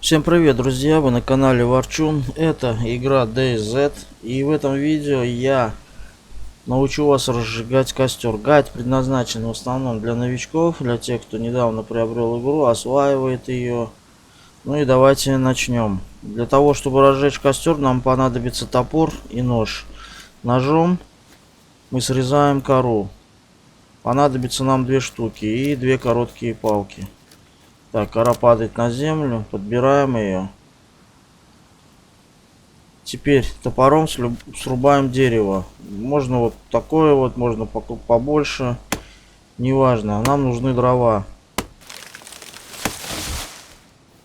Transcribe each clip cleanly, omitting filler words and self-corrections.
Всем привет, друзья! Вы на канале Ворчун. Это игра DayZ. И в этом видео я научу вас разжигать костер. Гайд предназначен в основном для новичков, для тех, кто недавно приобрел игру, осваивает ее. Ну и давайте начнем. Для того, чтобы разжечь костер, нам понадобится топор и нож. Ножом мы срезаем кору. Понадобится нам 2 штуки и 2 короткие палки. Так, кора падает на землю, подбираем ее. Теперь топором срубаем дерево. Можно вот такое вот, можно побольше, неважно. Нам нужны дрова.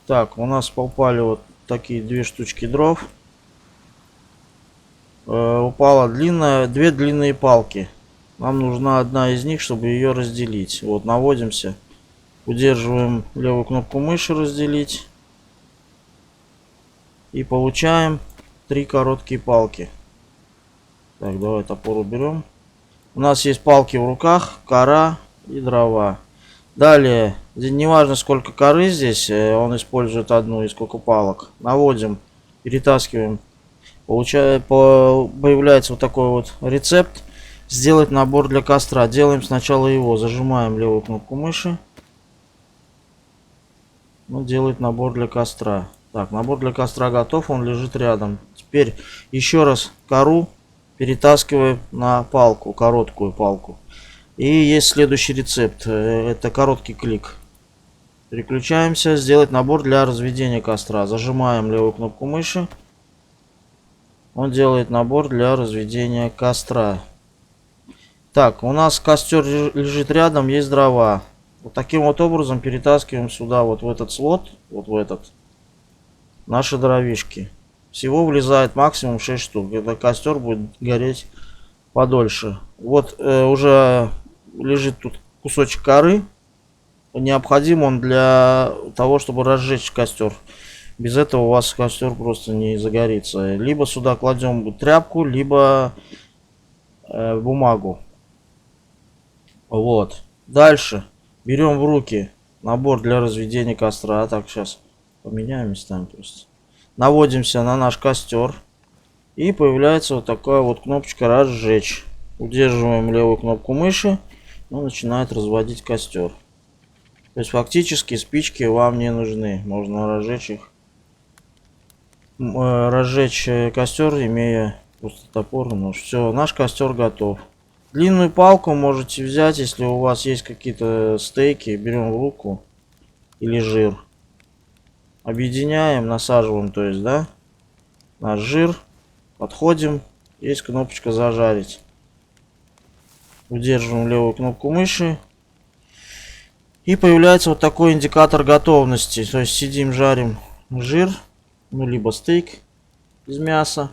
Так, у нас попали вот такие 2 штучки дров. Упала длинная, 2 длинные палки. Нам нужна одна из них, чтобы ее разделить. Вот, наводимся. Удерживаем левую кнопку мыши разделить. И получаем 3 короткие палки. Так, давай топор уберем. У нас есть палки в руках, кора и дрова. Далее, не важно сколько коры здесь, он использует одну и сколько палок. Наводим, перетаскиваем. Появляется вот такой вот рецепт. Сделать набор для костра. Делаем сначала его. Зажимаем левую кнопку мыши. Ну, делает набор для костра. Так, набор для костра готов, он лежит рядом. Теперь еще раз кору перетаскиваем на палку, короткую палку. И есть следующий рецепт. Это короткий клик. Переключаемся. Сделать набор для разведения костра. Зажимаем левую кнопку мыши. Он делает набор для разведения костра. Так, у нас костер лежит рядом, есть дрова. Вот таким вот образом перетаскиваем сюда, вот в этот слот, вот в этот, наши дровишки. Всего влезает максимум 6 штук. Это костер будет гореть подольше. Вот уже лежит тут кусочек коры. Необходим он для того, чтобы разжечь костер. Без этого у вас костер просто не загорится. Либо сюда кладем тряпку, либо бумагу. Вот. Дальше. Берем в руки набор для разведения костра. Так, сейчас поменяем местами просто. Наводимся на наш костер. И появляется вот такая вот кнопочка «Разжечь». Удерживаем левую кнопку мыши. Он начинает разводить костер. То есть фактически спички вам не нужны. Можно разжечь их. Разжечь костер, имея просто топор и нож. Все, наш костер готов. Длинную палку можете взять, если у вас есть какие-то стейки. Берем в руку. Или жир. Объединяем, насаживаем, то есть, да, наш жир. Подходим. Есть кнопочка «Зажарить». Удерживаем левую кнопку мыши. И появляется вот такой индикатор готовности. То есть сидим, жарим жир. Ну, либо стейк из мяса.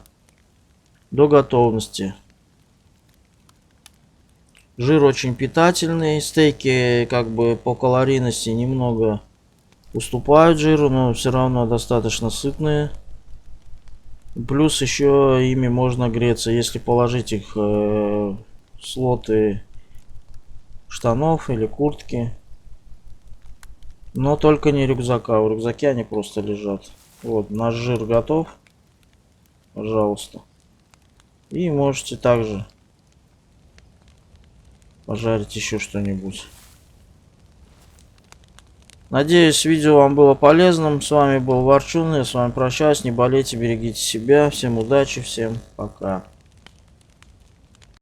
До готовности. Жир очень питательный. Стейки как бы по калорийности немного уступают жиру, но все равно достаточно сытные. Плюс еще ими можно греться, если положить их в слоты штанов или куртки. Но только не рюкзака. В рюкзаке они просто лежат. Вот, наш жир готов. Пожалуйста. И можете также пожарить еще что-нибудь. Надеюсь, видео вам было полезным. С вами был Ворчун. Я с вами прощаюсь. Не болейте, берегите себя. Всем удачи, всем пока.